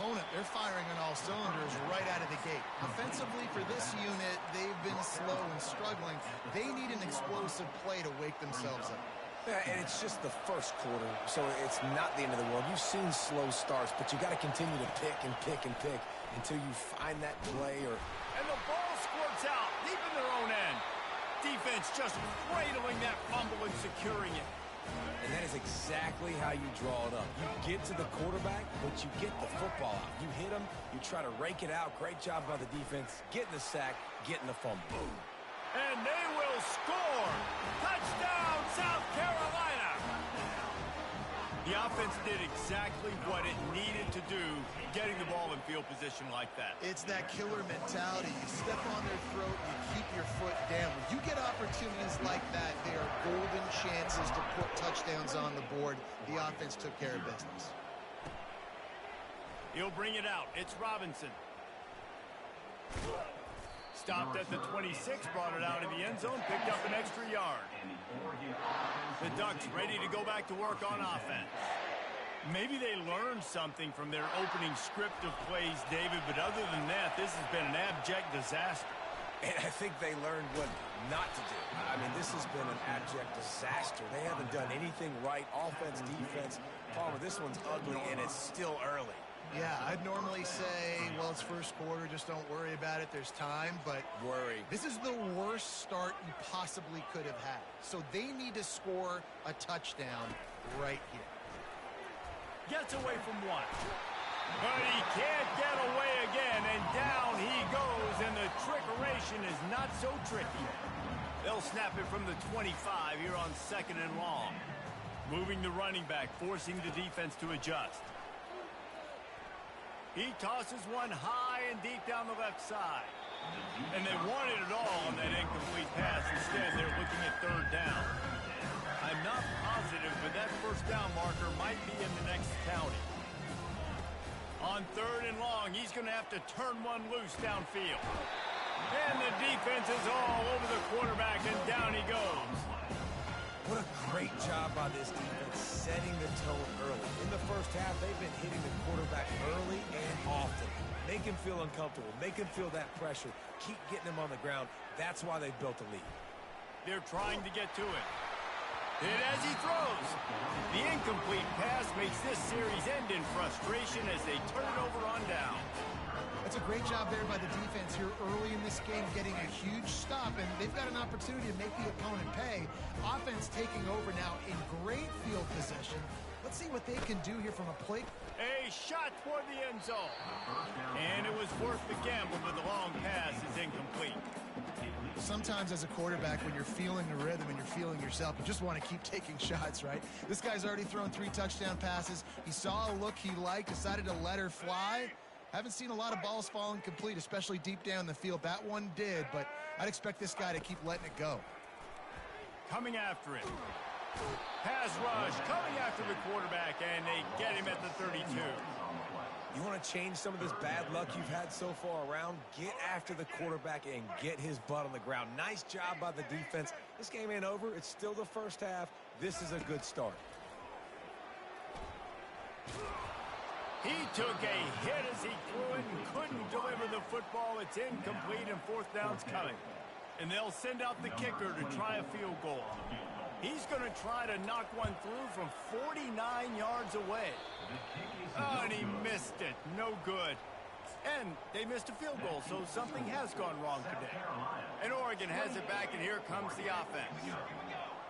opponent, they're firing on all cylinders right out of the gate. Offensively, for this unit, they've been slow and struggling. They need an explosive play to wake themselves up. Yeah, and it's just the first quarter, so it's not the end of the world. You've seen slow starts, but you got to continue to pick and pick and pick until you find that play. And the ball squirts out deep in their own end. Defense just cradling that fumble and securing it. And that is exactly how you draw it up. You get to the quarterback, but you get the football out. You hit him, you try to rake it out. Great job by the defense. Getting the sack, getting the fumble. Boom. And they will score. Touchdown, South Carolina. The offense did exactly what it needed to do, getting the ball in field position like that. It's that killer mentality. You step on their throat, you keep your foot down. When you get opportunities like that, they are golden chances to put touchdowns on the board. The offense took care of business. He'll bring it out. It's Robinson. Stopped at the 26, brought it out in the end zone, picked up an extra yard. The Ducks ready to go back to work on offense. Maybe they learned something from their opening script of plays, David, but other than that, this has been an abject disaster. And I think they learned what not to do. I mean, this has been an abject disaster. They haven't done anything right, offense, defense. Palmer, this one's ugly, and it's still early. Yeah, I'd normally say, well, it's first quarter, just don't worry about it, there's time, but this is the worst start you possibly could have had. So they need to score a touchdown right here. Gets away from one. But he can't get away again, and down he goes, and the trickeration is not so tricky. They'll snap it from the 25 here on 2nd and long. Moving the running back, forcing the defense to adjust. He tosses one high and deep down the left side. And they wanted it all on that incomplete pass. Instead, they're looking at 3rd down. I'm not positive, but that 1st down marker might be in the next county. On 3rd and long, he's going to have to turn one loose downfield. And the defense is all over the quarterback, and down he goes. What a great job by this defense setting the tone early. In the first half, they've been hitting the quarterback early and often. Make him feel uncomfortable. Make him feel that pressure. Keep getting him on the ground. That's why they've built a lead. They're trying to get to it. Hit as he throws. The incomplete pass makes this series end in frustration as they turn it over on down. That's a great job there by the defense here early in this game, getting a huge stop, and they've got an opportunity to make the opponent pay. Offense taking over now in great field possession. Let's see what they can do here from a play. A shot toward the end zone. And it was worth the gamble, but the long pass is incomplete. Sometimes as a quarterback, when you're feeling the rhythm and you're feeling yourself, you just want to keep taking shots, right? This guy's already thrown 3 touchdown passes. He saw a look he liked, decided to let her fly. Haven't seen a lot of balls fall incomplete, especially deep down the field. That one did, but I'd expect this guy to keep letting it go. Coming after it. Pass rush, coming after the quarterback, and they get him at the 32. You want to change some of this bad luck you've had so far around? Get after the quarterback and get his butt on the ground. Nice job by the defense. This game ain't over. It's still the first half. This is a good start. He took a hit as he threw it and couldn't deliver the football. It's incomplete and 4th down's coming. And they'll send out the kicker to try a field goal. He's going to try to knock one through from 49 yards away. Oh, and he missed it. No good. And they missed a field goal, so something has gone wrong today. And Oregon has it back, and here comes the offense.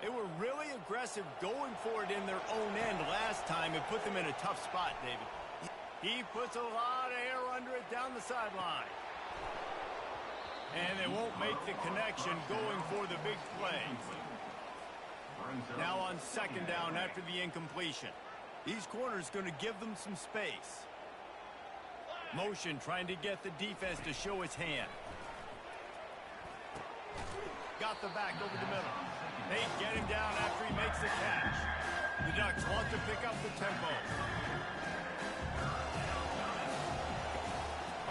They were really aggressive going for it in their own end last time and put them in a tough spot, David. He puts a lot of air under it down the sideline. And they won't make the connection going for the big play. Now on 2nd down after the incompletion. These corners going to give them some space. Motion trying to get the defense to show its hand. Got the back over the middle. They get him down after he makes the catch. The Ducks want to pick up the tempo.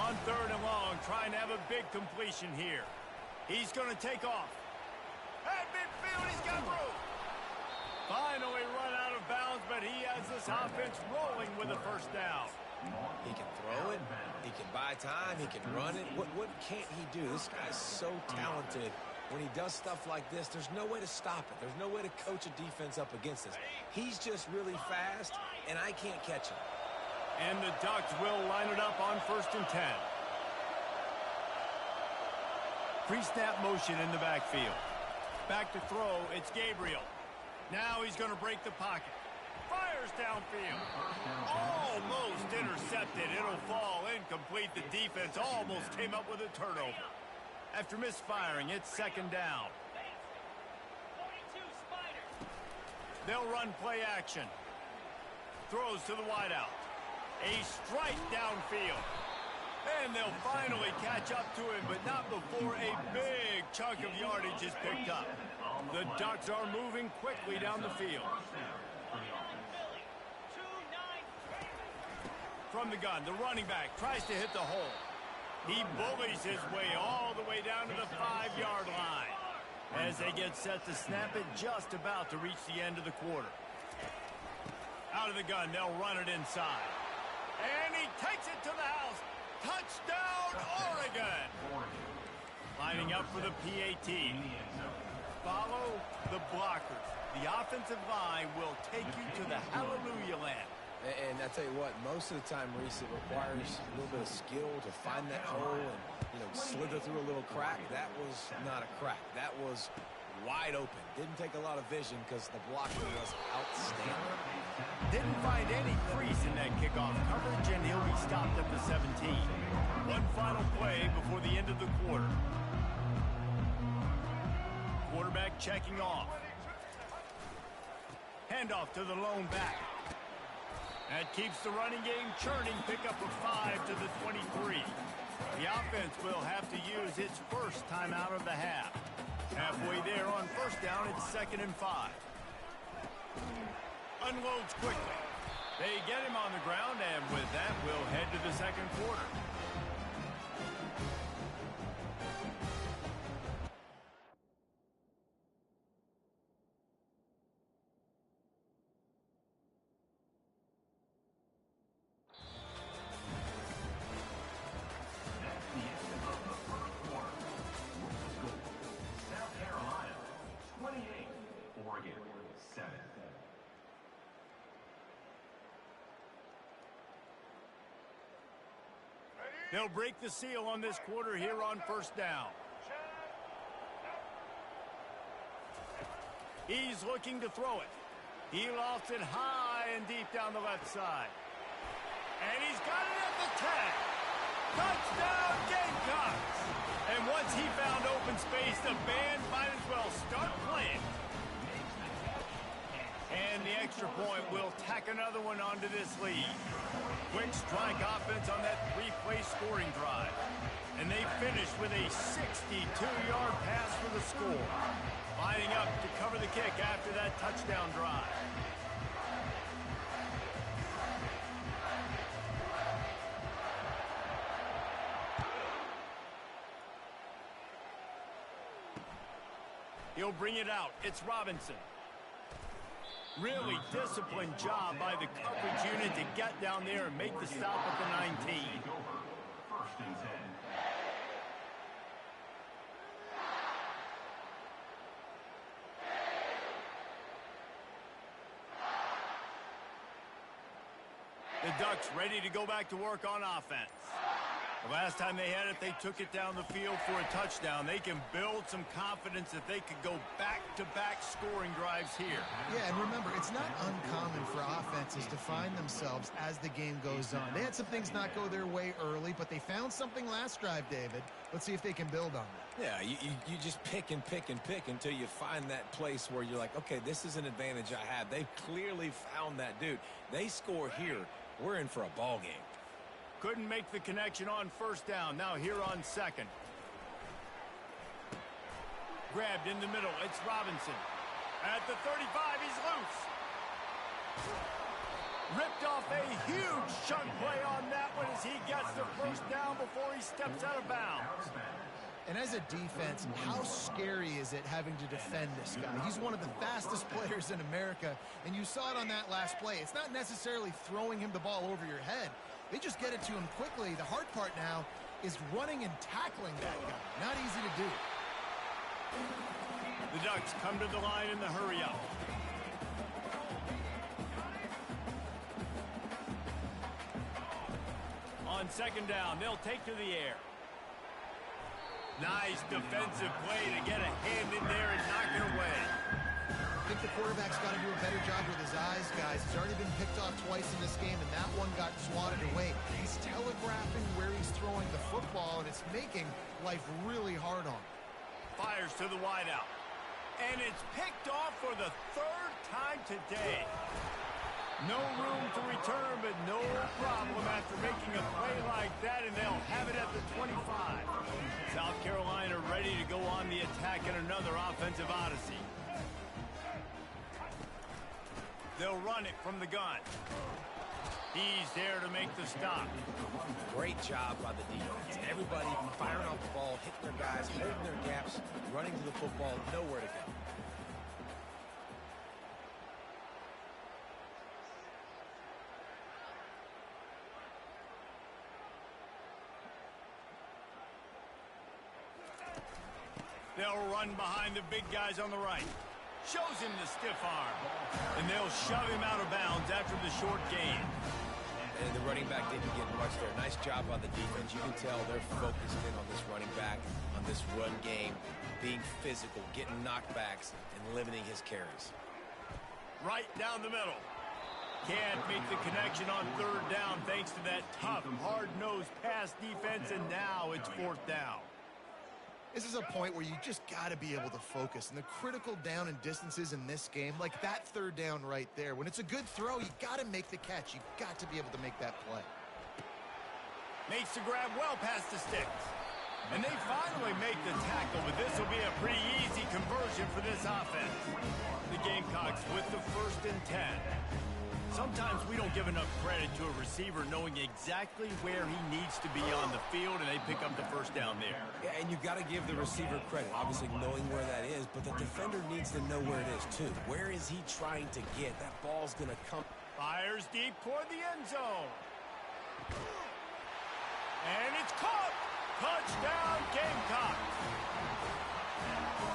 On 3rd and long, trying to have a big completion here. He's going to take off. At midfield, he's got room. Finally run out of bounds, but he has this offense rolling with a 1st down. He can throw, can buy time. He can run it. What can't he do? This guy's so talented. When he does stuff like this, there's no way to stop it. There's no way to coach a defense up against this. He's just really fast, and I can't catch him. And the Ducks will line it up on 1st and 10. Pre-snap motion in the backfield. Back to throw, it's Gabriel. Now he's going to break the pocket. Fires downfield. Almost intercepted. It'll fall incomplete. The defense almost came up with a turnover. After misfiring, it's 2nd down. They'll run play action. Throws to the wideout. A strike downfield. And they'll finally catch up to him, but not before a big chunk of yardage is picked up. The Ducks are moving quickly down the field. From the gun, the running back tries to hit the hole. He bullies his way all the way down to the 5-yard line. As they get set to snap it, just about to reach the end of the quarter. Out of the gun, they'll run it inside. And he takes it to the house. Touchdown, Oregon! Lining up for the PAT. Follow the blockers. The offensive line will take you to the hallelujah land. And I tell you what, most of the time, Reese, it requires a little bit of skill to find that hole and, slither through a little crack. That was not a crack. That was wide open. Didn't take a lot of vision because the blocking was outstanding. Didn't find any crease in that kickoff coverage, and he'll be stopped at the 17. One final play before the end of the quarter. Quarterback checking off. Handoff to the lone back. That keeps the running game churning. Pickup of 5 to the 23. The offense will have to use its first timeout of the half. Halfway there on 1st down, it's 2nd and 5. Unloads quickly. They get him on the ground, and with that, we'll head to the 2nd quarter. They'll break the seal on this quarter here on 1st down. He's looking to throw it. He lofts it high and deep down the left side. And he's got it at the 10. Touchdown, Gamecocks! And once he found open space, the band might as well start playing. And the extra point will tack another one onto this lead. Quick strike offense on that 3-play scoring drive. And they finish with a 62-yard pass for the score. Lining up to cover the kick after that touchdown drive. He'll bring it out. It's Robinson. Really disciplined job by the coverage unit to get down there and make the stop at the 19. The Ducks ready to go back to work on offense. The last time they had it, they took it down the field for a touchdown. They can build some confidence that they could go back-to-back scoring drives here. Yeah, and remember, it's not uncommon for offenses to find themselves as the game goes on. They had some things not go their way early, but they found something last drive, David. Let's see if they can build on that. Yeah, you just pick and pick and pick until you find that place where you're like, okay, this is an advantage I have. They've clearly found that dude. They score here, we're in for a ball game. Couldn't make the connection on 1st down. Now here on 2nd. Grabbed in the middle. It's Robinson. At the 35, he's loose. Ripped off a huge chunk play on that one as he gets the 1st down before he steps out of bounds. And as a defense, how scary is it having to defend this guy? He's one of the fastest players in America, and you saw it on that last play. It's not necessarily throwing him the ball over your head. They just get it to him quickly. The hard part now is running and tackling that guy. Not easy to do. The Ducks come to the line in the hurry-up. On second down, they'll take to the air. Nice defensive play to get a hand in there and knock it away. I think the quarterback's got to do a better job with his eyes, guys. He's already been picked off twice in this game, and that one got swatted away. He's telegraphing where he's throwing the football, and it's making life really hard on him. Fires to the wideout. And it's picked off for the third time today. No room to return, but no problem after making a play like that, and they'll have it at the 25. South Carolina ready to go on the attack in another offensive odyssey. They'll run it from the gun. He's there to make the stop. Great job by the defense. Everybody firing off the ball, hitting their guys, holding their gaps, running to the football, nowhere to go. They'll run behind the big guys on the right. Shows him the stiff arm. And they'll shove him out of bounds after the short gain. And the running back didn't get much there. Nice job by the defense. You can tell they're focused in on this running back, on this run game, being physical, getting knockbacks, and limiting his carries. Right down the middle. Can't make the connection on third down thanks to that tough, hard-nosed pass defense, and now it's fourth down. This is a point where you just got to be able to focus. And the critical down and distances in this game, like that third down right there, when it's a good throw, you got to make the catch. You got to be able to make that play. Makes the grab well past the sticks. And they finally make the tackle, but this will be a pretty easy conversion for this offense. The Gamecocks with the 1st and 10. Sometimes we don't give enough credit to a receiver knowing exactly where he needs to be on the field, and they pick up the first down there. Yeah, and you got to give the receiver credit, obviously knowing where that is, but the defender needs to know where it is too. Where is he trying to get? That ball's going to come. Fires deep toward the end zone. And it's caught. Touchdown, Gamecocks.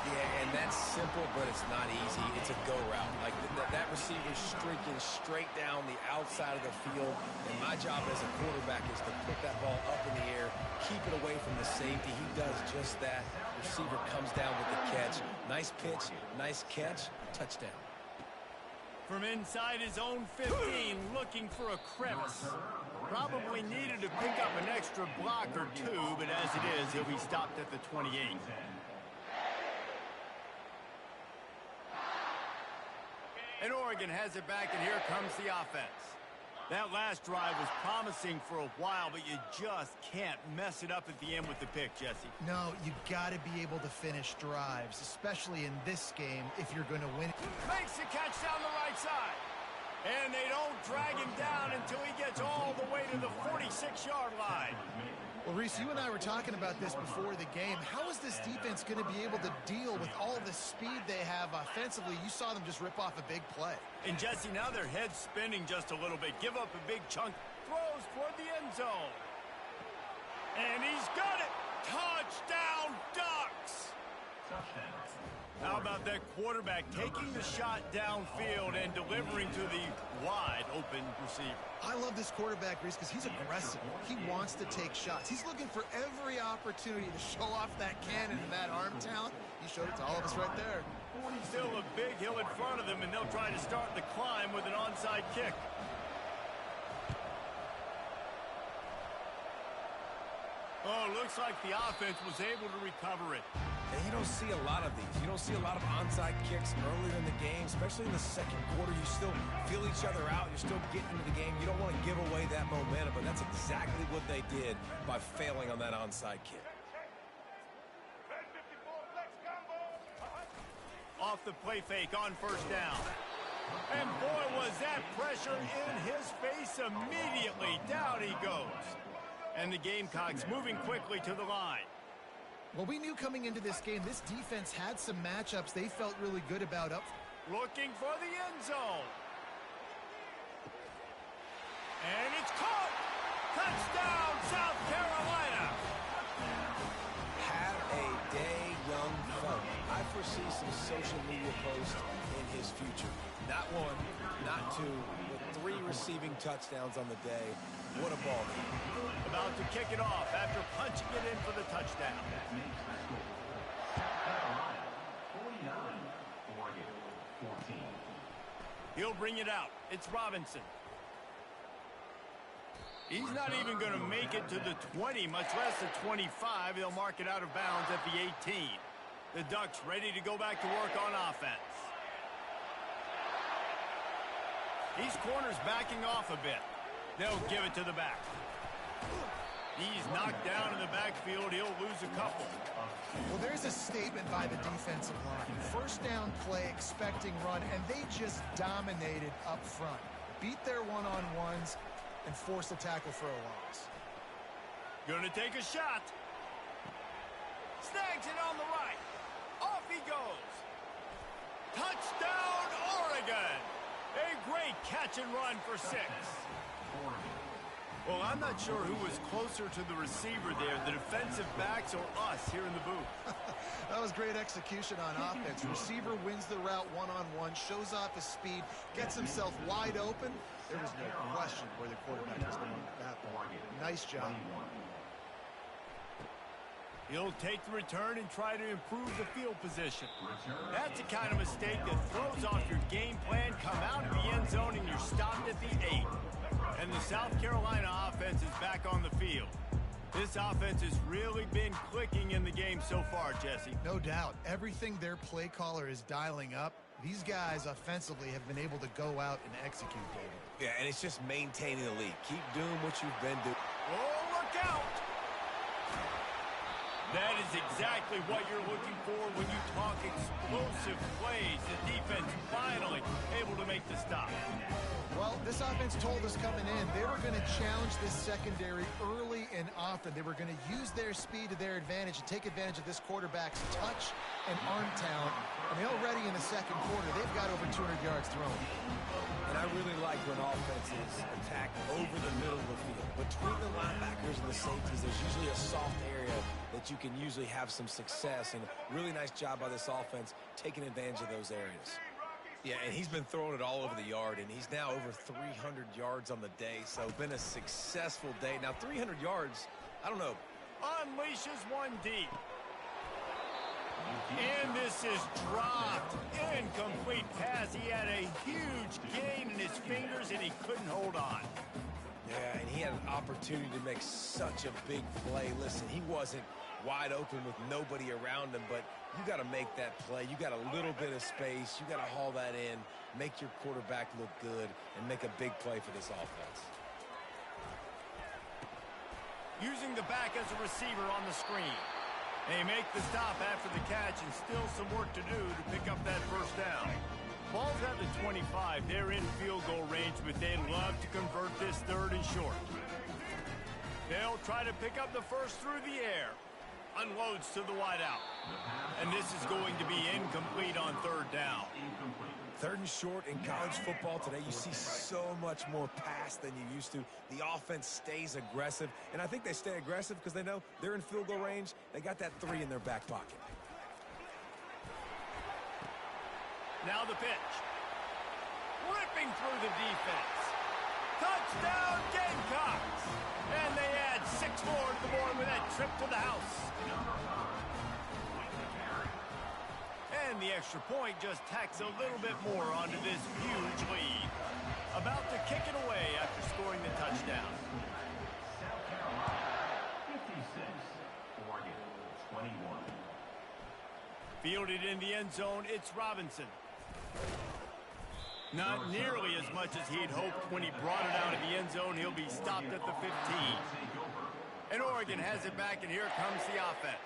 Yeah, and that's simple, but it's not easy. It's a go route. Like that receiver's streaking straight down the outside of the field, and my job as a quarterback is to put that ball up in the air, keep it away from the safety. He does just that. Receiver comes down with the catch. Nice pitch, nice catch, touchdown. From inside his own 15, looking for a crevice. Probably needed to pick up an extra block or two, but as it is, he'll be stopped at the 28. And Oregon has it back, and here comes the offense. That last drive was promising for a while, but you just can't mess it up at the end with the pick, Jesse. No, you got to be able to finish drives, especially in this game if you're going to win. Makes the catch down the right side. And they don't drag him down until he gets all the way to the 46-yard line. Well, Reese, you and I were talking about this before the game. How is this defense going to be able to deal with all the speed they have offensively? You saw them just rip off a big play. And, Jesse, now their head's spinning just a little bit. Give up a big chunk. Throws toward the end zone. And he's got it. Touchdown, Ducks. How about that quarterback taking the shot downfield and delivering to the wide-open receiver? I love this quarterback, Reese, because he's aggressive. He wants to take shots. He's looking for every opportunity to show off that cannon and that arm talent. He showed it to all of us right there. Still a big hill in front of them, and they'll try to start the climb with an onside kick. Oh, looks like the offense was able to recover it. And you don't see a lot of these. You don't see a lot of onside kicks earlier in the game, especially in the second quarter. You still feel each other out. You're still getting into the game. You don't want to give away that momentum, but that's exactly what they did by failing on that onside kick. Off the play fake on first down. And boy, was that pressure in his face immediately. Down he goes. And the Gamecocks moving quickly to the line. Well, we knew coming into this game, this defense had some matchups they felt really good about up. Looking for the end zone. And it's caught. Touchdown, South Carolina! Have a day, young fella. I foresee some social media posts in his future. Not one, not two, but 3 receiving touchdowns on the day. What a ball game. About to kick it off after punching it in for the touchdown. He'll bring it out. It's Robinson. He's not even going to make it to the 20, much less the 25. They'll mark it out of bounds at the 18. The Ducks ready to go back to work on offense. These corners backing off a bit. They'll give it to the back. He's knocked down in the backfield. He'll lose a couple. Well, there's a statement by the defensive line. First down play, expecting run, and they just dominated up front. Beat their one-on-ones and forced a tackle for a loss. Gonna take a shot. Snags it on the right. Off he goes. Touchdown, Oregon. A great catch and run for 6. Well, I'm not sure who was closer to the receiver there, the defensive backs or us here in the booth. That was great execution on offense. Receiver wins the route one-on-one, shows off his speed, gets himself wide open. There was no question where the quarterback was going with that ball. Nice job. He'll take the return and try to improve the field position. That's the kind of mistake that throws off your game plan. Come out of the end zone and you're stopped at the 8. And the South Carolina offense is back on the field. This offense has really been clicking in the game so far, Jesse. No doubt. Everything their play caller is dialing up, these guys offensively have been able to go out and execute, David. Yeah, and it's just maintaining the lead. Keep doing what you've been doing. Oh, look out! That is exactly what you're looking for when you talk explosive plays. The defense finally able to make the stop. Well, this offense told us coming in they were going to challenge this secondary early and often. They were going to use their speed to their advantage and take advantage of this quarterback's touch and arm talent. And already in the second quarter, they've got over 200 yards thrown. And I really like when offenses attack over the middle of the field. Between the linebackers and the safeties, there's usually a soft area that you can usually have some success. And really nice job by this offense taking advantage of those areas. Yeah, and he's been throwing it all over the yard, and he's now over 300 yards on the day. So been a successful day. Now 300 yards, I don't know. Unleashes one deep. And this is dropped. Incomplete pass. He had a huge gain in his fingers, and he couldn't hold on. Yeah, and he had an opportunity to make such a big play. Listen, he wasn't wide open with nobody around him, but you got to make that play. You got a little bit of space. You got to haul that in, make your quarterback look good, and make a big play for this offense. Using the back as a receiver on the screen. They make the stop after the catch, and still some work to do to pick up that first down. Ball's at the 25. They're in field goal range, but they'd love to convert this 3rd and short. They'll try to pick up the first through the air. Unloads to the wideout. And this is going to be incomplete on 3rd down. 3rd and short in college football today, you see so much more pass than you used to. The offense stays aggressive, and I think they stay aggressive because they know they're in field goal range. They got that 3 in their back pocket. Now the pitch. Ripping through the defense. Touchdown, Gamecocks! And they add 6 more to the board with that trip to the house. And the extra point just tacks a little bit more onto this huge lead. About to kick it away after scoring the touchdown. South Carolina, 56, Oregon, 21. Fielded in the end zone, it's Robinson. Not nearly as much as he'd hoped when he brought it out of the end zone. He'll be stopped at the 15. And Oregon has it back, and here comes the offense.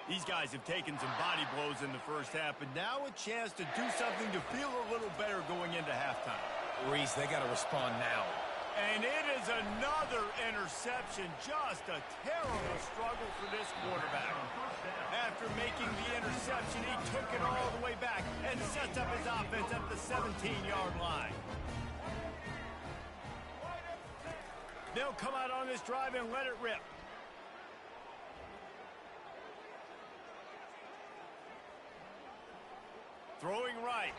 These guys have taken some body blows in the first half, but now a chance to do something to feel a little better going into halftime. Reese, they got to respond now. And it is another interception. Just a terrible struggle for this quarterback. After making the interception, he took it all the way back and sets up his offense at the 17-yard line. They'll come out on this drive and let it rip. Throwing right.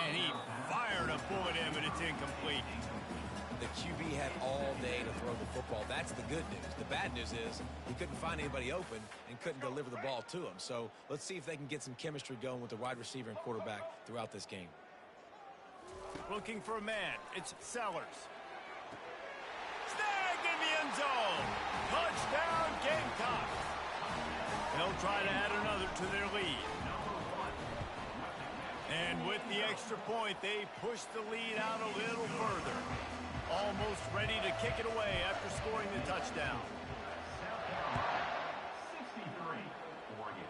And he fired a bullet in, but it's incomplete. The QB had all day to throw the football. That's the good news. The bad news is he couldn't find anybody open and couldn't deliver the ball to him. So let's see if they can get some chemistry going with the wide receiver and quarterback throughout this game. Looking for a man. It's Sellers. Snag in the end zone. Touchdown, Gamecocks. They'll try to add another to their lead. And with the extra point, they push the lead out a little further. Almost ready to kick it away after scoring the touchdown. South Carolina, 63. Oregon,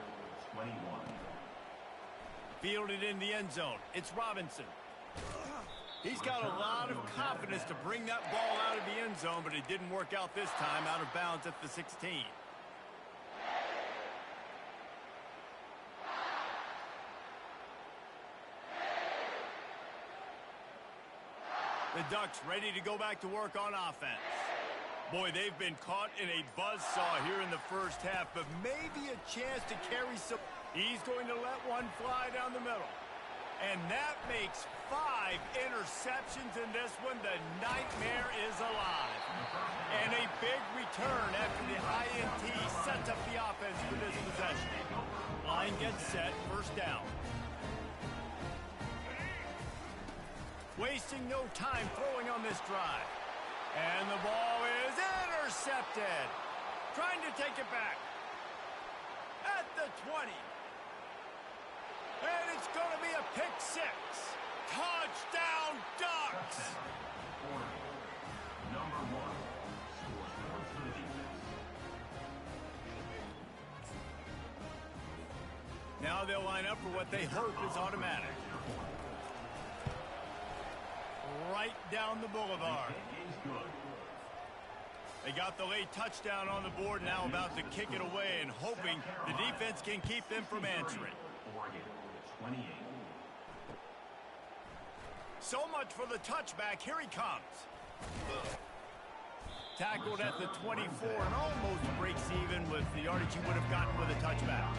21. Fielded in the end zone. It's Robinson. He's got a lot of confidence to bring that ball out of the end zone, but it didn't work out this time, out of bounds at the 16. The Ducks ready to go back to work on offense. Boy, they've been caught in a buzzsaw here in the first half, but maybe a chance to carry some. He's going to let one fly down the middle. And that makes 5 interceptions in this one. The nightmare is alive. And a big return after the INT sets up the offense for this possession. Line gets set, first down. Wasting no time throwing on this drive. And the ball is intercepted. Trying to take it back. At the 20. And it's going to be a pick 6. Touchdown, Ducks! Number 1. Scores points for the defense. Now they'll line up for what they hope is automatic. Right down the boulevard. They got the late touchdown on the board, now about to kick it away and hoping the defense can keep them from answering. Oregon, 28. So much for the touchback. Here he comes. Tackled at the 24 and almost breaks even with the yardage he would have gotten with a touchback.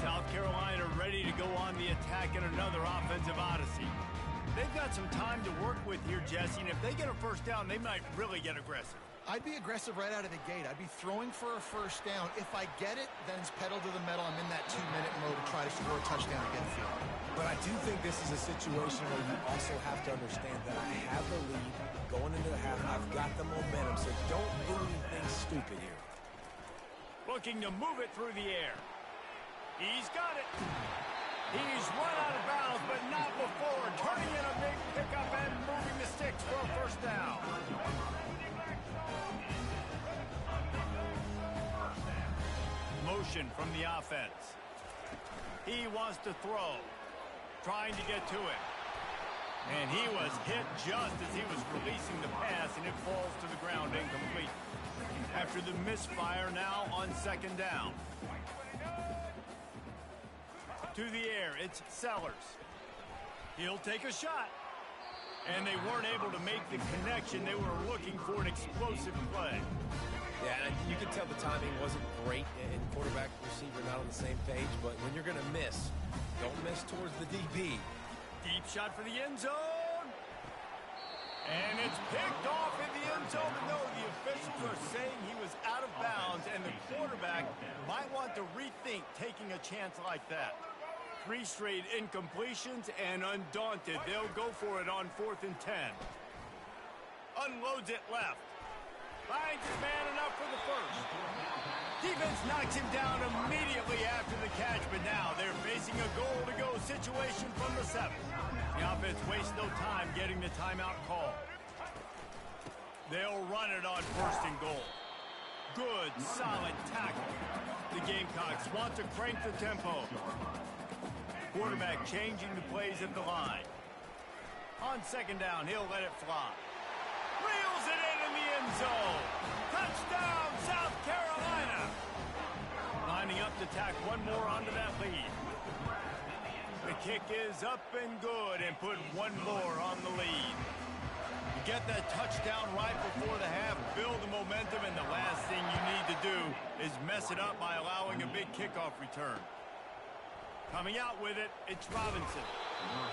South Carolina ready to go on the attack in another offensive odyssey. They've got some time to work with here, Jesse, and if they get a first down, they might really get aggressive. I'd be aggressive right out of the gate. I'd be throwing for a first down. If I get it, then it's pedal to the metal. I'm in that 2-minute mode to try to score a touchdown and get a field. But I do think this is a situation where you also have to understand that I have the lead going into the half. I've got the momentum, so don't do anything stupid here. Looking to move it through the air. He's got it. He's run out of bounds, but not before. Turning in a big pickup and moving the sticks for a first down. Motion from the offense. He wants to throw. Trying to get to it. And he was hit just as he was releasing the pass, and it falls to the ground incomplete. After the misfire, now on second down. To the air, it's Sellers. He'll take a shot. And they weren't able to make the connection. They were looking for an explosive play. Yeah, and you can tell the timing wasn't great, and quarterback and receiver not on the same page, but when you're going to miss, don't miss towards the DB. Deep shot for the end zone. And it's picked off in the end zone. But no, the officials are saying he was out of bounds, and the quarterback might want to rethink taking a chance like that. 3 straight incompletions, and undaunted, they'll go for it on 4th and 10. Unloads it left. Finds his man enough for the first. Defense knocks him down immediately after the catch, but now they're facing a goal-to-go situation from the 7. The offense wastes no time getting the timeout call. They'll run it on 1st and goal. Good, solid tackle. The Gamecocks want to crank the tempo. Quarterback changing the plays at the line. On 2nd down, he'll let it fly. Reels it in the end zone. Touchdown, South Carolina. Lining up to tack one more onto that lead. The kick is up and good and put one more on the lead. The get that touchdown right before the half, build the momentum, and the last thing you need to do is mess it up by allowing a big kickoff return. Coming out with it, it's Robinson.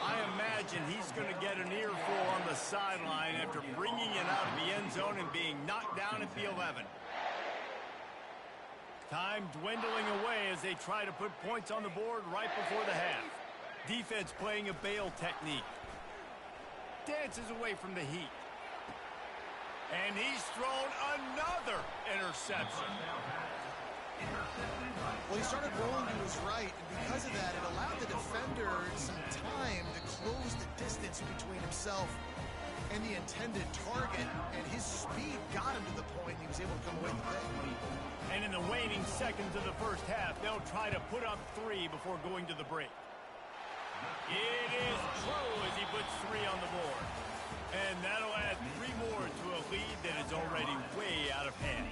I imagine he's going to get an earful on the sideline after bringing it out of the end zone and being knocked down at the 11. Time dwindling away as they try to put points on the board right before the half. Defense playing a bail technique. Dances away from the heat. And he's thrown another interception. Well, he started rolling to his right, and because of that, it allowed the defender some time to close the distance between himself and the intended target, and his speed got him to the point and he was able to come away with the pick. And in the waning seconds of the first half, they'll try to put up 3 before going to the break. It is true as he puts 3 on the board. And that'll add 3 more to a lead that is already way out of hand.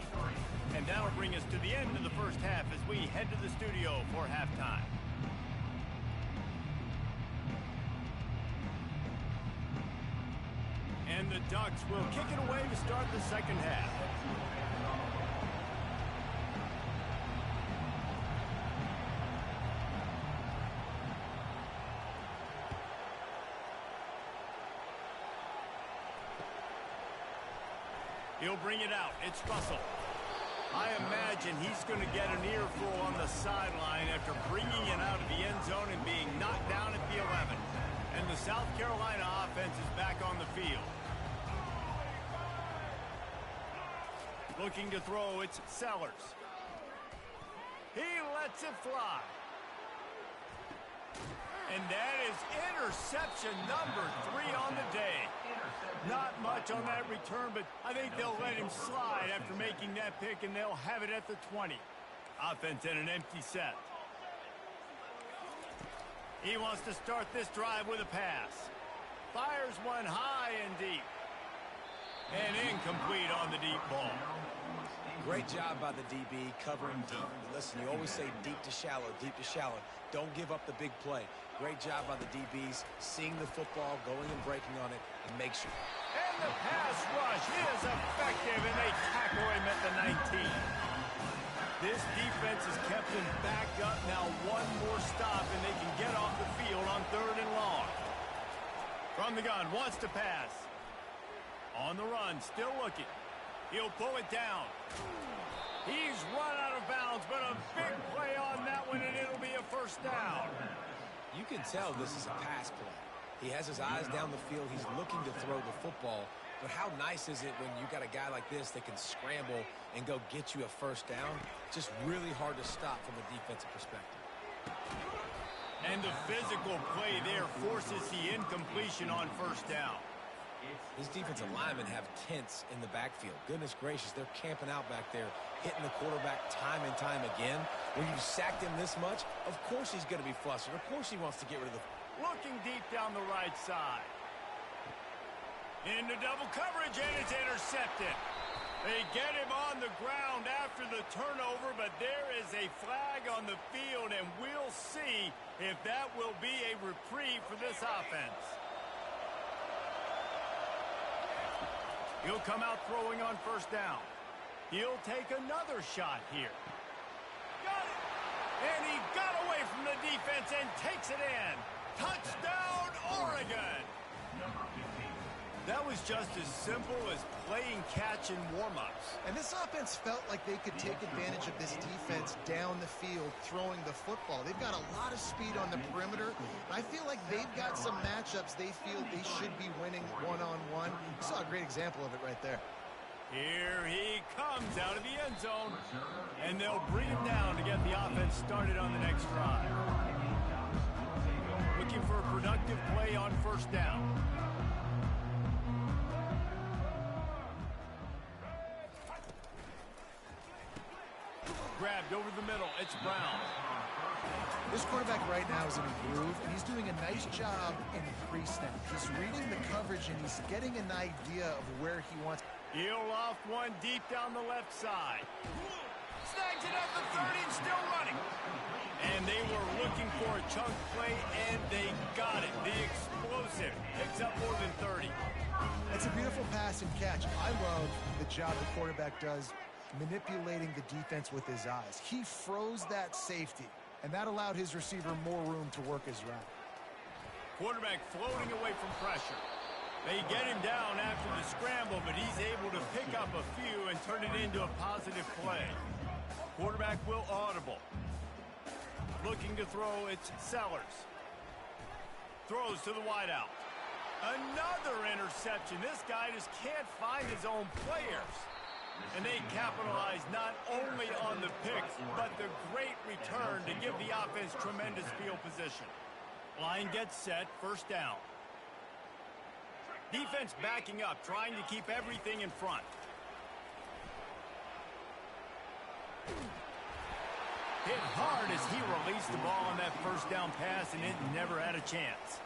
And that'll bring us to the end of the first half as we head to the studio for halftime. And the Ducks will kick it away to start the second half. He'll bring it out. It's Russell. I imagine he's going to get an earful on the sideline after bringing it out of the end zone and being knocked down at the 11. And the South Carolina offense is back on the field. Looking to throw, it's Sellers. He lets it fly. And that is interception number 3 on the day. Not much on that return, but I think they'll let him slide after making that pick, and they'll have it at the 20. Offense in an empty set. He wants to start this drive with a pass. Fires one high and deep. And incomplete on the deep ball. Great job by the DB covering deep. Listen, you always say deep to shallow, deep to shallow. Don't give up the big play. Great job by the DBs, seeing the football, going and breaking on it, and make sure. And the pass rush is effective, and they tackle him at the 19. This defense has kept him backed up. Now one more stop, and they can get off the field on 3rd and long. From the gun, wants to pass. On the run, still looking. He'll pull it down. He's run out of bounds, but a big play on that one, and it'll be a first down. You can tell this is a pass play. He has his eyes down the field. He's looking to throw the football. But how nice is it when you got a guy like this that can scramble and go get you a first down? Just really hard to stop from a defensive perspective. And the physical play there forces the incompletion on first down. These defensive linemen have tents in the backfield. Goodness gracious, they're camping out back there, hitting the quarterback time and time again. When you sacked him this much, of course he's going to be flustered. Of course he wants to get rid of the... Looking deep down the right side. Into double coverage, and it's intercepted. They get him on the ground after the turnover, but there is a flag on the field, and we'll see if that will be a reprieve for this offense. He'll come out throwing on first down. He'll take another shot here. Got it! And he got away from the defense and takes it in. Touchdown, Oregon! That was just as simple as playing catch in warm-ups. And this offense felt like they could take advantage of this defense down the field throwing the football. They've got a lot of speed on the perimeter. I feel like they've got some matchups they feel they should be winning one-on-one. You saw a great example of it right there. Here he comes out of the end zone. And they'll bring him down to get the offense started on the next drive. Looking for a productive play on first down. Grabbed over the middle. It's Brown. This quarterback right now is in a groove, and he's doing a nice job in pre-snap. He's reading the coverage, and he's getting an idea of where he wants. He'll loft one deep down the left side. Snags it at the 30 and still running. And they were looking for a chunk play, and they got it. The explosive picks up more than 30. That's a beautiful pass and catch. I love the job the quarterback does manipulating the defense with his eyes. He froze that safety, and that allowed his receiver more room to work his route. Quarterback floating away from pressure. They get him down after the scramble, but he's able to pick up a few and turn it into a positive play. Quarterback will audible. Looking to throw, it's Sellers. Throws to the wideout. Another interception. This guy just can't find his own players. And they capitalize not only on the pick, but the great return to give the offense tremendous field position. Line gets set, first down. Defense backing up, trying to keep everything in front. Hit hard as he released the ball on that first down pass, and it never had a chance.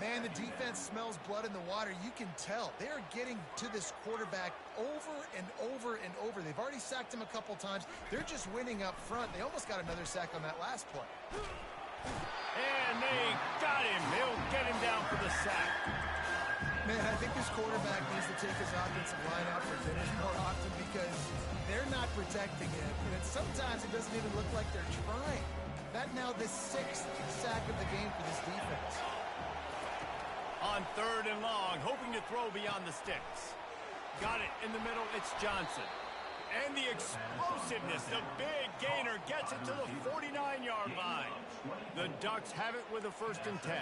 Man, the defense smells blood in the water. You can tell. They're getting to this quarterback over and over and over. They've already sacked him a couple times. They're just winning up front. They almost got another sack on that last play. And they got him. He'll get him down for the sack. Man, I think this quarterback needs to take his offensive line out for dinners more often because they're not protecting him. And sometimes it doesn't even look like they're trying. That now the 6th sack of the game for this defense. On third and long, hoping to throw beyond the sticks. Got it in the middle, it's Johnson. And the explosiveness, the big gainer gets it to the 49-yard line. The Ducks have it with a 1st and 10.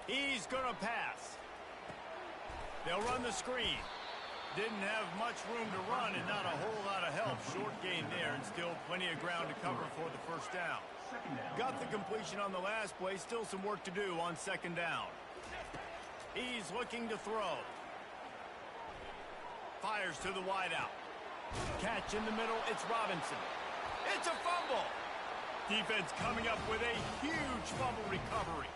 He's going to pass. They'll run the screen. Didn't have much room to run and not a whole lot of help. Short gain there and still plenty of ground to cover for the first down. Got the completion on the last play. Still some work to do on 2nd down. He's looking to throw. Fires to the wideout. Catch in the middle. It's Robinson. It's a fumble. Defense coming up with a huge fumble recovery.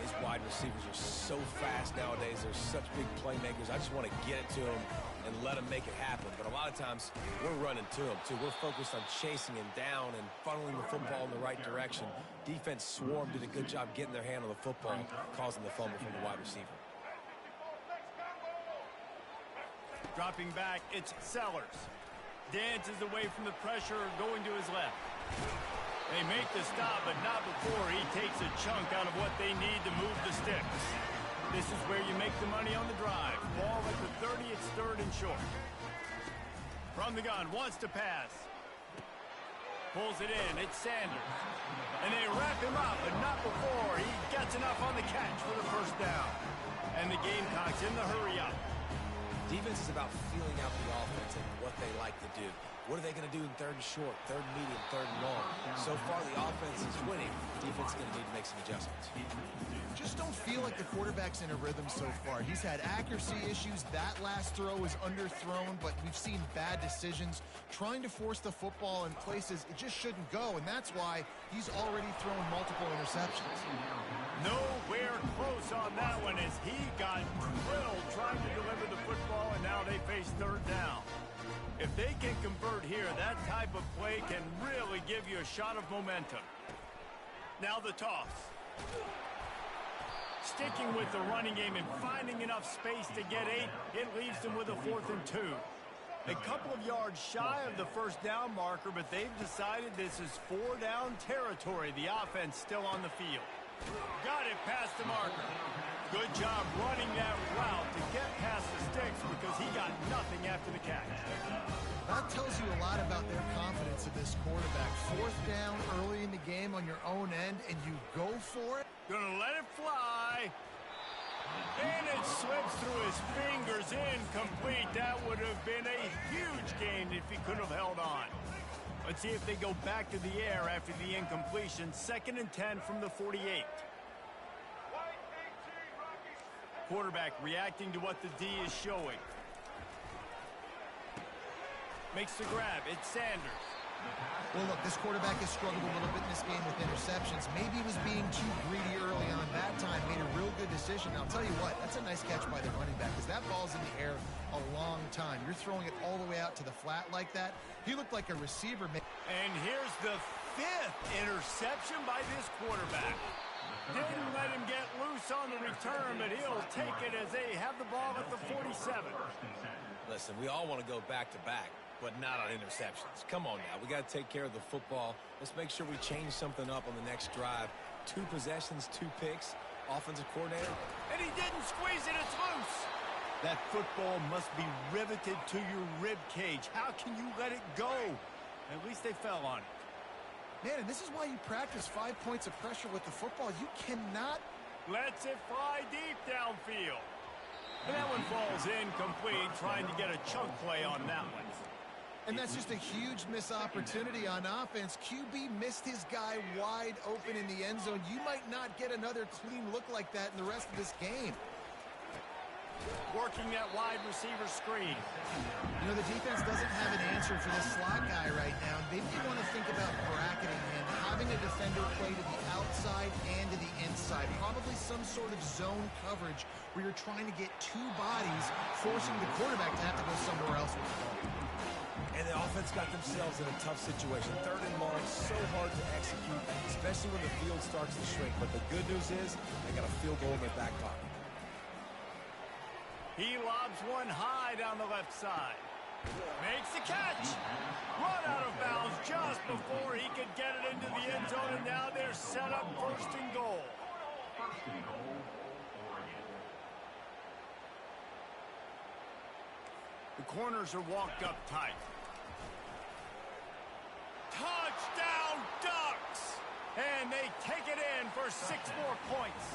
These wide receivers are so fast nowadays. They're such big playmakers. I just want to get it to them and let them make it happen. But a lot of times, we're running to them, too. We're focused on chasing him down and funneling the football in the right direction. Defense swarm did a good job getting their hand on the football, causing the fumble from the wide receiver. Dropping back, it's Sellers. Dances away from the pressure, going to his left. They make the stop, but not before he takes a chunk out of what they need to move the sticks. This is where you make the money on the drive. Ball at the 30, it's 3rd and short. From the gun, wants to pass. Pulls it in, it's Sanders. And they wrap him up, but not before he gets enough on the catch for the 1st down. And the Gamecocks in the hurry up. Defense is about feeling out the offense and what they like to do. What are they going to do in 3rd and short, 3rd and medium, 3rd and long? So far, the offense is winning. Defense is going to need to make some adjustments. Just don't feel like the quarterback's in a rhythm so far. He's had accuracy issues. That last throw was underthrown, but we've seen bad decisions. Trying to force the football in places it just shouldn't go, and that's why he's already thrown multiple interceptions. Nowhere close on that one as he got drilled trying to deliver the football, and now they face 3rd down. If they can convert here, that type of play can really give you a shot of momentum. Now the toss. Sticking with the running game and finding enough space to get 8, it leaves them with a 4th and 2. A couple of yards shy of the 1st down marker, but they've decided this is 4-down territory. The offense still on the field. Got it past the marker. Good job running that route to get past the sticks because he got nothing after the catch. That tells you a lot about their confidence of this quarterback. 4th down early in the game on your own end, and you go for it. Gonna let it fly. And it slips through his fingers, incomplete. That would have been a huge gain if he could have held on. Let's see if they go back to the air after the incompletion. 2nd and 10 from the 48. Quarterback reacting to what the D is showing. Makes the grab. It's Sanders. Well, look, this quarterback has struggled a little bit in this game with interceptions. Maybe he was being too greedy early on that time. Made a real good decision. Now, I'll tell you what, that's a nice catch by the running back because that ball's in the air a long time. You're throwing it all the way out to the flat like that. He looked like a receiver. And here's the 5th interception by this quarterback. Didn't let him get loose on the return, but he'll take it as they have the ball at the 47. Listen, we all want to go back-to-back, but not on interceptions. Come on now. We got to take care of the football. Let's make sure we change something up on the next drive. 2 possessions, 2 picks. Offensive coordinator. And he didn't squeeze it. It's loose. That football must be riveted to your rib cage. How can you let it go? At least they fell on it. Man, and this is why you practice 5 points of pressure with the football. You cannot. Lets it fly deep downfield. And that one falls incomplete, trying to get a chunk play on that one. And that's just a huge missed opportunity on offense. QB missed his guy wide open in the end zone. You might not get another clean look like that in the rest of this game. Working that wide receiver screen. You know, the defense doesn't have an answer for this slot guy right now. Maybe you want to think about bracketing him, having a defender play to the outside and to the inside. Probably some sort of zone coverage where you're trying to get 2 bodies, forcing the quarterback to have to go somewhere else with the ball. And the offense got themselves in a tough situation. 3rd and long, so hard to execute, especially when the field starts to shrink. But the good news is they got a field goal in their back pocket. He lobs one high down the left side. Makes the catch. Run out of bounds just before he could get it into the end zone, and now they're set up 1st and goal. First and goal, Oregon. The corners are walked up tight. Touchdown Ducks! And they take it in for 6 more points.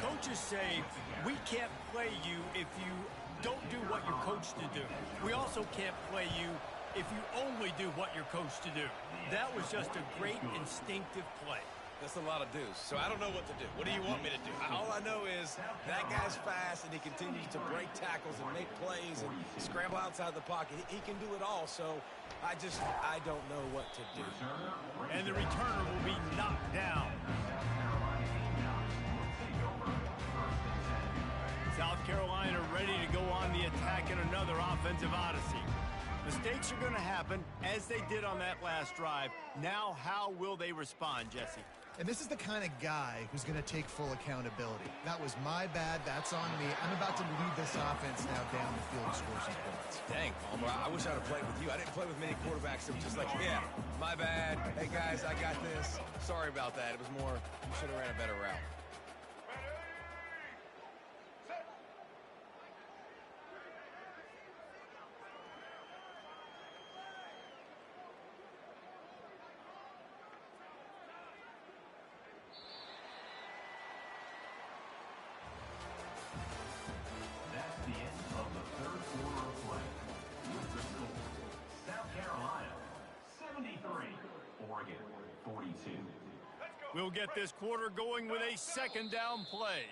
Coaches say we can't play you if you don't do what you're coached to do. We also can't play you if you only do what you're coached to do. That was just a great instinctive play. That's a lot of dudes, so I don't know what to do. What do you want me to do? All I know is that guy's fast, and he continues to break tackles and make plays and scramble outside the pocket. He can do it all, so I don't know what to do. And the returner will be knocked down. South Carolina ready to go on the attack in another offensive odyssey. Mistakes are going to happen, as they did on that last drive. Now, how will they respond, Jesse? And this is the kind of guy who's going to take full accountability. That was my bad. That's on me. I'm about to lead this offense now down the field and score some points. Dang, Palmer, I wish I'd have played with you. I didn't play with many quarterbacks that were just like, yeah, my bad. Hey, guys, I got this. Sorry about that. It was more, you should have ran a better route. That's the end of the 3rd quarter of play. With the score, South Carolina 73, Oregon 42. We'll get this quarter going with a 2nd down play.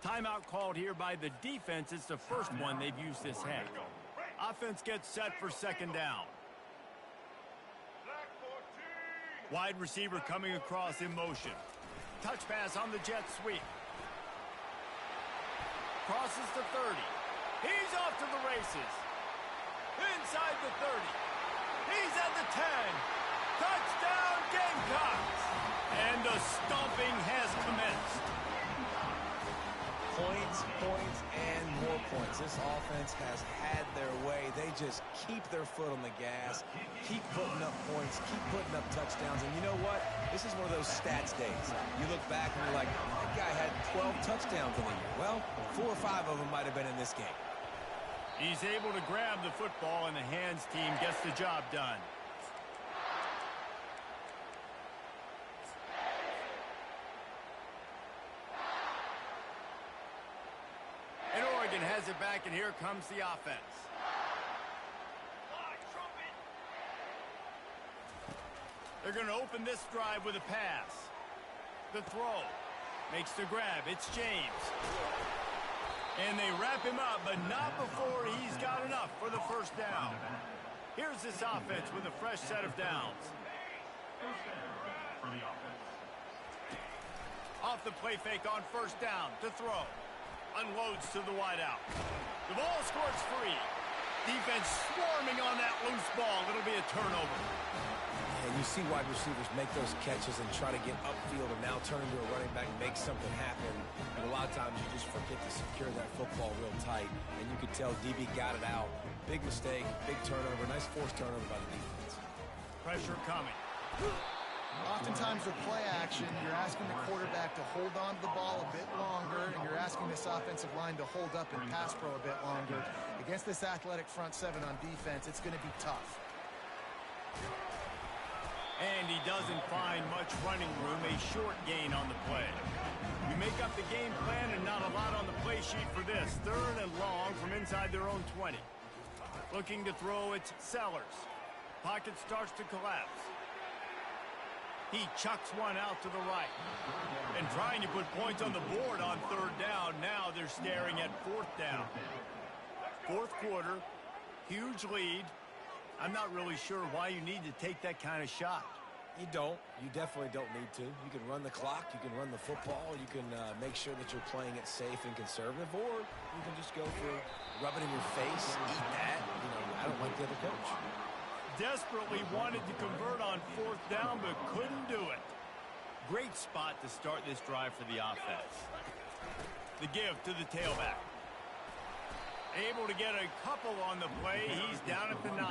Timeout called here by the defense. It's the first one they've used this half. Offense gets set for 2nd down. Wide receiver coming across in motion. Touch pass on the jet sweep. Crosses the 30. He's off to the races. Inside the 30. He's at the 10. Touchdown Gamecocks! And the stomping has commenced. Points, points, and more points. This offense has had their way. They just keep their foot on the gas, keep putting up points, keep putting up touchdowns. And you know what? This is one of those stats days. You look back and you're like, that guy had 12 touchdowns in the year. Well, 4 or 5 of them might have been in this game. He's able to grab the football, and the hands team gets the job done. And Oregon has it back, and here comes the offense. They're going to open this drive with a pass. The throw. Makes the grab. It's James. And they wrap him up, but not before he's got enough for the 1st down. Here's this offense with a fresh set of downs. First down for the offense. Off the play fake on 1st down to throw. unloads to the wideout. The ball squirts free. Defense swarming on that loose ball. It'll be a turnover. And you see wide receivers make those catches and try to get upfield and now turn into a running back, make something happen. And a lot of times you just forget to secure that football real tight. And you could tell DB got it out. Big mistake, big turnover, nice forced turnover by the defense. Pressure coming. Oftentimes with play action, you're asking the quarterback to hold on to the ball a bit longer, and you're asking this offensive line to hold up and pass pro a bit longer. Against this athletic front seven on defense, it's going to be tough. And he doesn't find much running room, a short gain on the play. You make up the game plan and not a lot on the play sheet for this. 3rd and long from inside their own 20. Looking to throw, it's Sellers. Pocket starts to collapse. He chucks one out to the right. And trying to put points on the board on 3rd down. Now they're staring at 4th down. 4th quarter, huge lead. I'm not really sure why you need to take that kind of shot. You don't. You definitely don't need to. You can run the clock. You can run the football. You can make sure that you're playing it safe and conservative. Or you can just go for rub it in your face, eat that. You know, I don't like the other coach. Desperately wanted to convert on 4th down, but couldn't do it. Great spot to start this drive for the offense. The give to the tailback. Able to get a couple on the play. He's down at the 9.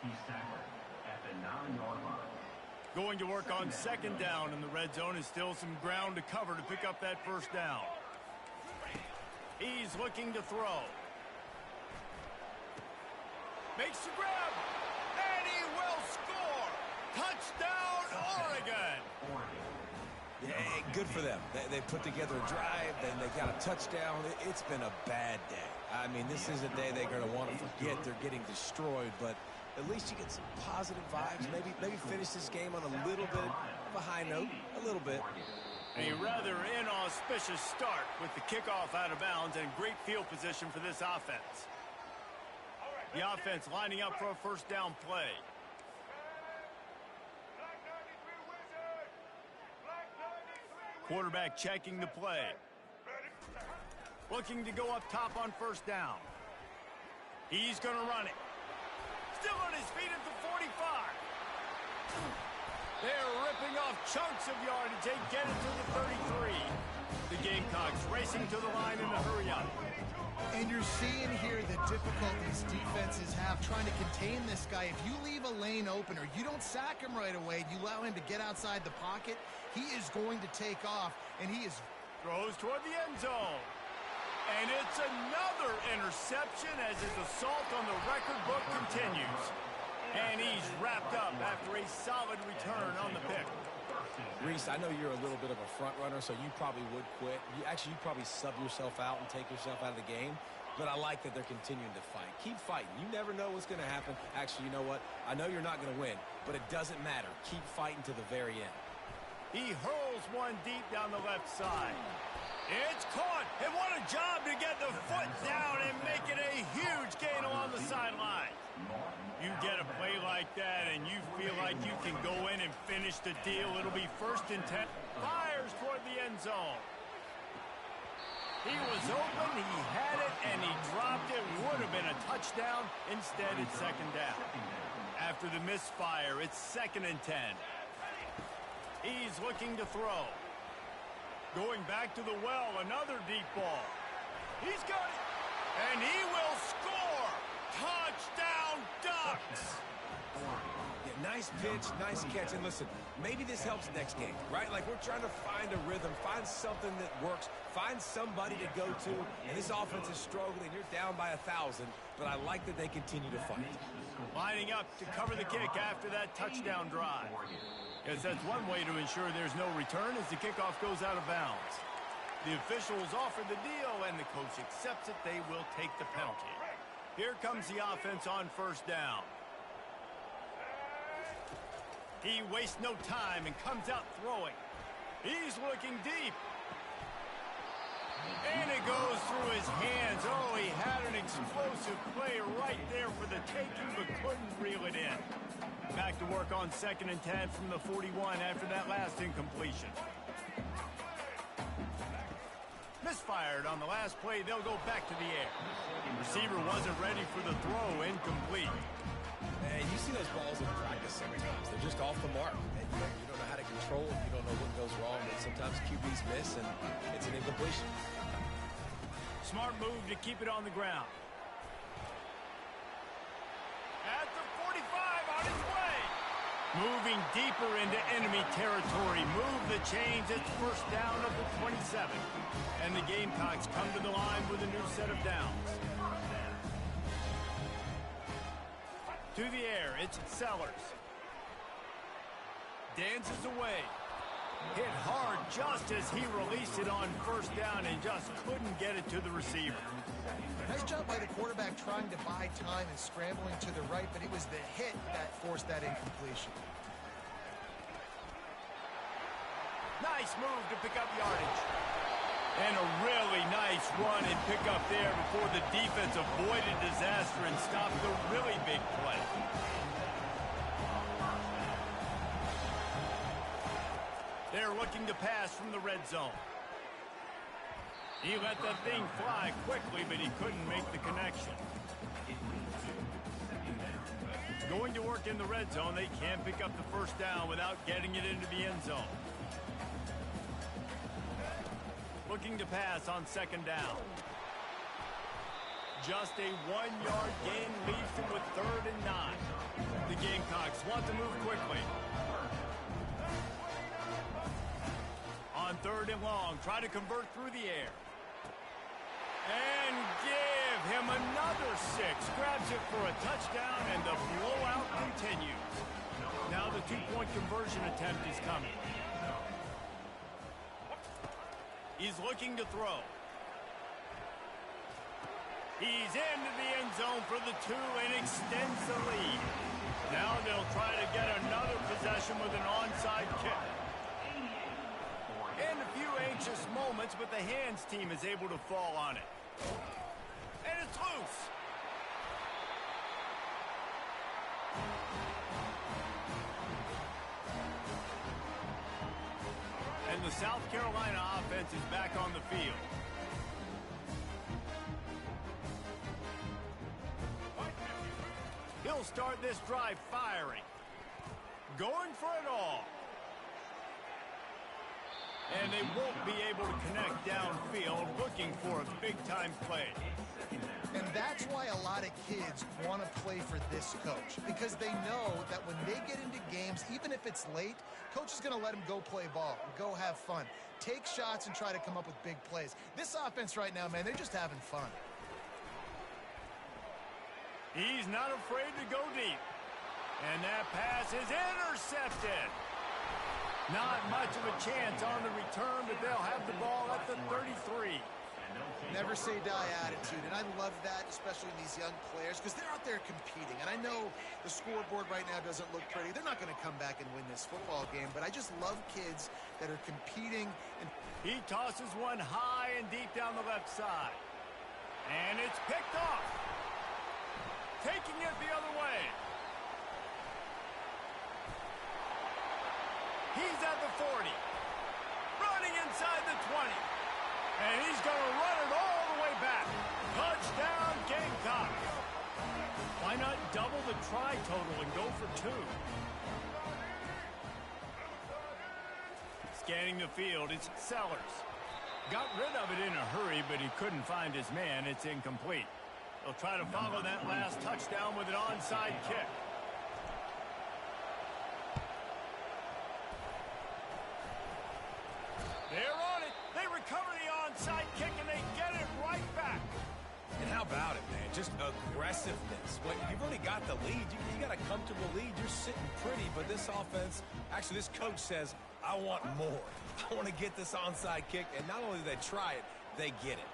He's tackled at the 9-yard line. Going to work on 2nd down, and the red zone is still some ground to cover to pick up that 1st down. He's looking to throw. Makes the grab. And he will score! Touchdown, Oregon! Yeah, good for them. They put together a drive, then they got a touchdown. It's been a bad day. I mean, this is a day they're going to want to forget. They're getting destroyed, but at least you get some positive vibes. Maybe finish this game on a little bit of a high note, a little bit. A rather inauspicious start with the kickoff out of bounds and great field position for this offense. The offense lining up for a 1st down play. Quarterback checking the play. Looking to go up top on 1st down. He's going to run it. Still on his feet at the 45. They're ripping off chunks of yardage. They get it to the 33. The Gamecocks racing to the line in a hurry up. And you're seeing here the difficulties defenses have trying to contain this guy. If you leave a lane open or you don't sack him right away, you allow him to get outside the pocket, he is going to take off, and he is... Throws toward the end zone. And it's another interception as his assault on the record book continues. And he's wrapped up after a solid return on the pick. Reese, I know you're a little bit of a front runner, so you probably would quit. You probably sub yourself out and take yourself out of the game. But I like that they're continuing to fight. Keep fighting. You never know what's going to happen. Actually, you know what? I know you're not going to win, but it doesn't matter. Keep fighting to the very end. He hurls one deep down the left side. It's caught, and what a job to get the foot down and make it a huge gain along the sideline. You get a play like that, and you feel like you can go in and finish the deal. It'll be 1st and 10. Fires toward the end zone. He was open, he had it, and he dropped it. Would have been a touchdown. Instead, it's 2nd down. After the misfire, it's 2nd and 10. He's looking to throw. Going back to the well, another deep ball. He's got it, and he will score. Touchdown, Ducks. Yeah, nice pitch, nice catch. And listen, maybe this helps next game, right? Like, we're trying to find a rhythm, find something that works, find somebody to go to. And this offense is struggling. You're down by 1,000, but I like that they continue to fight. Lining up to cover the kick after that touchdown drive. Yes, that's one way to ensure there's no return as the kickoff goes out of bounds. The officials offer the deal, and the coach accepts it. They will take the penalty. Here comes the offense on 1st down. He wastes no time and comes out throwing. He's looking deep. And it goes through his hands. Oh, he had an explosive play right there for the taking, but couldn't reel it in. Back to work on 2nd and 10 from the 41 after that last incompletion. Misfired on the last play. They'll go back to the air. Receiver wasn't ready for the throw. Incomplete. Man, you see those balls in practice sometimes. They're just off the mark. And you don't know how to control them. You don't know what goes wrong. But sometimes QBs miss, and it's an incompletion. Smart move to keep it on the ground. At the 45, on his way. Moving deeper into enemy territory. Move the chains. It's first down at the 27. And the Gamecocks come to the line with a new set of downs. To the air, it's Sellers. Dances away. Hit hard just as he released it on first down and just couldn't get it to the receiver. Nice job by the quarterback trying to buy time and scrambling to the right, but it was the hit that forced that incompletion. Nice move to pick up yardage. And a really nice run and pick up there before the defense avoided disaster and stopped the really big play. They're looking to pass from the red zone. He let that thing fly quickly, but he couldn't make the connection. Going to work in the red zone, they can't pick up the first down without getting it into the end zone. Looking to pass on second down. Just a 1-yard gain leaves them with 3rd and 9. The Gamecocks want to move quickly. On 3rd and long, try to convert through the air. And give him another 6. Grabs it for a touchdown, and the blowout continues. Now the 2-point conversion attempt is coming. He's looking to throw. He's into the end zone for the 2 and extends the lead. Now they'll try to get another possession with an onside kick. And a few anxious moments, but the hands team is able to fall on it. And it's loose. And the South Carolina offense is back on the field. He'll start this drive firing. Going for it all. And they won't be able to connect downfield, looking for a big-time play. And that's why a lot of kids want to play for this coach, because they know that when they get into games, even if it's late, coach is going to let them go play ball, go have fun, take shots and try to come up with big plays. This offense right now, man, they're just having fun. He's not afraid to go deep. And that pass is intercepted. Not much of a chance on the return, but they'll have the ball at the 33. Never say die attitude, and I love that, especially in these young players, because they're out there competing. And I know the scoreboard right now doesn't look pretty. They're not going to come back and win this football game, but I just love kids that are competing. And he tosses one high and deep down the left side. And it's picked off. Taking it the other way. He's at the 40. Running inside the 20. And he's going to run it all the way back. Touchdown, Gamecocks. Why not double the try total and go for 2? Scanning the field, it's Sellers. Got rid of it in a hurry, but he couldn't find his man. It's incomplete. They'll try to follow that last touchdown with an onside kick. They're on it. They recover the onside kick, and they get it right back. And how about it, man? Just aggressiveness. When you've already got the lead, you got a comfortable lead. You're sitting pretty, but this offense, actually this coach says, I want more. I want to get this onside kick, and not only do they try it, they get it.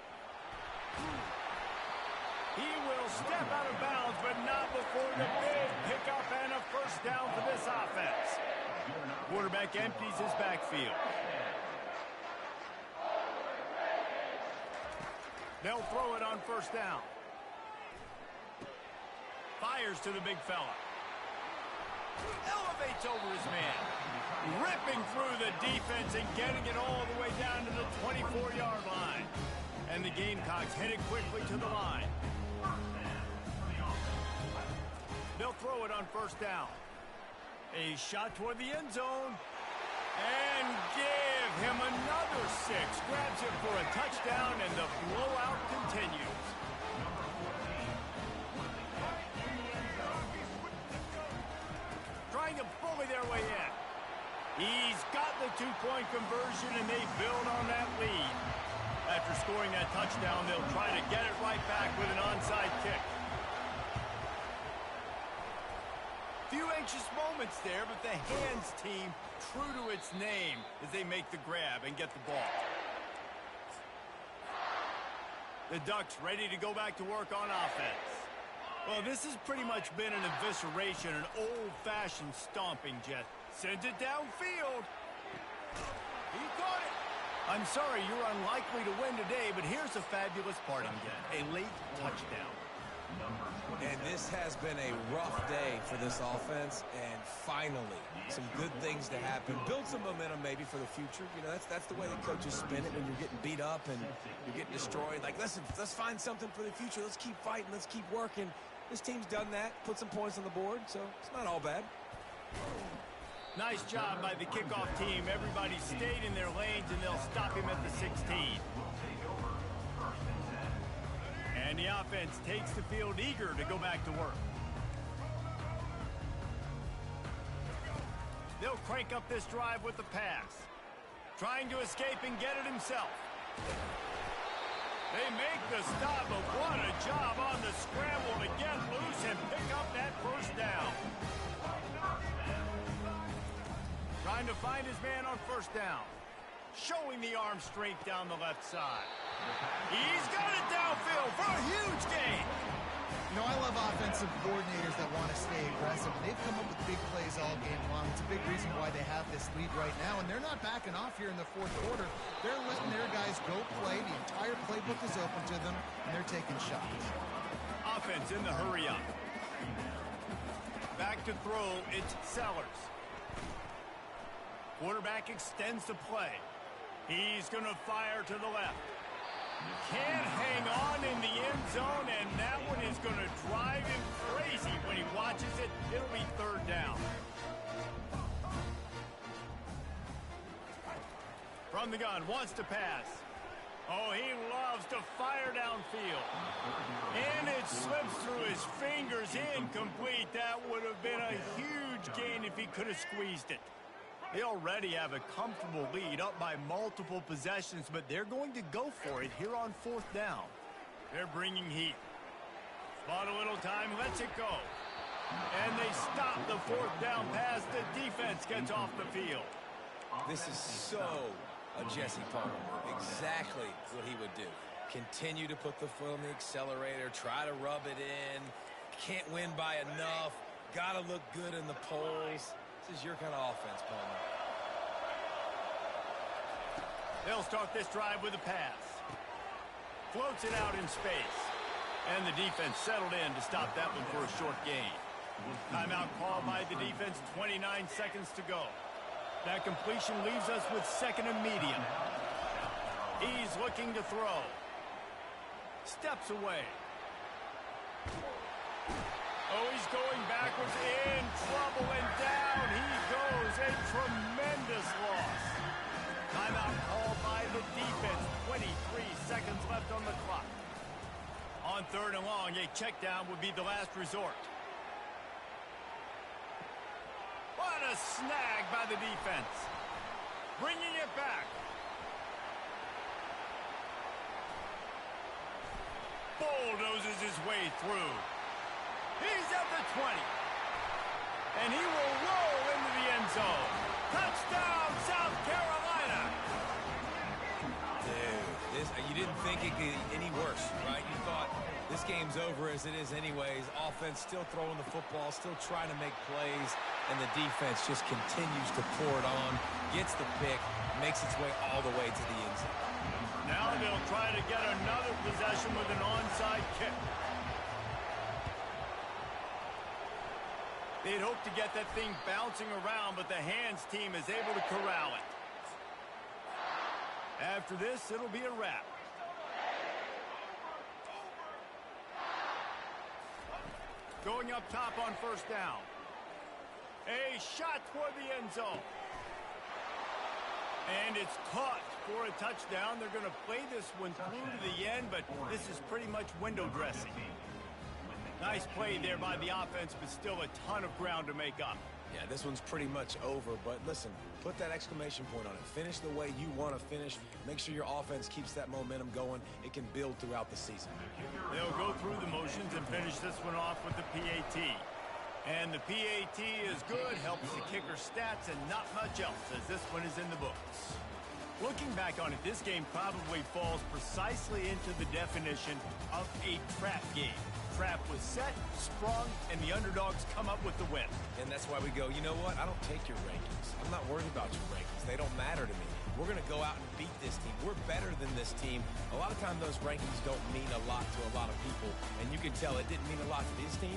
He will step out of bounds, but not before the big pickup and a first down for this offense. Quarterback empties his backfield. They'll throw it on first down. Fires to the big fella. Elevates over his man. Ripping through the defense and getting it all the way down to the 24-yard line. And the Gamecocks headed quickly to the line. They'll throw it on first down. A shot toward the end zone. And give him another 6. Grabs him for a touchdown, and the blowout continues. Trying to bully their way in. He's got the 2-point conversion, and they build on that lead. After scoring that touchdown, they'll try to get it right back with an onside kick. Few anxious moments there, but the hands team true to its name as they make the grab and get the ball. The Ducks ready to go back to work on offense. Well, this has pretty much been an evisceration, an old-fashioned stomping, Jet. Sends it downfield. He caught it. I'm sorry, you're unlikely to win today, but here's a fabulous parting game. A late touchdown. And this has been a rough day for this offense, and finally, some good things to happen. Build some momentum maybe for the future. You know, that's the way the coaches spin it when you're getting beat up and you're getting destroyed. Like, listen, let's find something for the future. Let's keep fighting. Let's keep working. This team's done that, put some points on the board, so it's not all bad. Nice job by the kickoff team. Everybody stayed in their lanes, and they'll stop him at the 16. And the offense takes the field eager to go back to work. They'll crank up this drive with the pass. Trying to escape and get it himself. They make the stop, but what a job on the scramble to get loose and pick up that first down. Trying to find his man on first down. Showing the arm strength down the left side. He's got it downfield for a huge gain. You know, I love offensive coordinators that want to stay aggressive. They've come up with big plays all game long. It's a big reason why they have this lead right now, and they're not backing off here in the fourth quarter. They're letting their guys go play. The entire playbook is open to them, and they're taking shots. Offense in the hurry up. Back to throw, it's Sellers. Quarterback extends the play. He's going to fire to the left. Can't hang on in the end zone, and that one is going to drive him crazy when he watches it. It'll be third down. From the gun, wants to pass. Oh, he loves to fire downfield. And it slips through his fingers, incomplete. That would have been a huge gain if he could have squeezed it. They already have a comfortable lead up by multiple possessions, but they're going to go for it here on fourth down. They're bringing heat. Spot a little time, lets it go. And they stop the fourth down pass. The defense gets off the field. This is so a Jesse Palmer move. Exactly what he would do. Continue to put the foot on the accelerator, try to rub it in. Can't win by enough. Got to look good in the polls. This is your kind of offense, Palmer. They'll start this drive with a pass. Floats it out in space. And the defense settled in to stop that one for a short gain. Timeout called by the defense, 29 seconds to go. That completion leaves us with second and medium. He's looking to throw. Steps away. Oh, he's going backwards, in trouble, and down he goes. A tremendous loss. Timeout called by the defense. 23 seconds left on the clock. On third and long, a check down would be the last resort. What a snag by the defense. Bringing it back. Bulldozes his way through. He's at the 20. And he will roll into the end zone. Touchdown, South Carolina. Dude, you didn't think it could get any worse, right? You thought this game's over as it is anyways. Offense still throwing the football, still trying to make plays, and the defense just continues to pour it on, gets the pick, makes its way all the way to the end zone. Now they'll try to get another possession with an onside kick. They'd hope to get that thing bouncing around, but the hands team is able to corral it. After this, it'll be a wrap. Going up top on first down. A shot toward the end zone. And it's caught for a touchdown. They're going to play this one through to the end, but this is pretty much window dressing. Nice play there by the offense, but still a ton of ground to make up. Yeah, this one's pretty much over, but listen, put that exclamation point on it. Finish the way you want to finish. Make sure your offense keeps that momentum going. It can build throughout the season. They'll go through the motions and finish this one off with the PAT. And the PAT is good, helps the kicker stats, and not much else, as this one is in the books. Looking back on it, this game probably falls precisely into the definition of a trap game. Trap was set, sprung, and the underdogs come up with the win. And that's why we go, you know what? I don't take your rankings. I'm not worried about your rankings. They don't matter to me. We're going to go out and beat this team. We're better than this team. A lot of times those rankings don't mean a lot to a lot of people, and you can tell it didn't mean a lot to this team.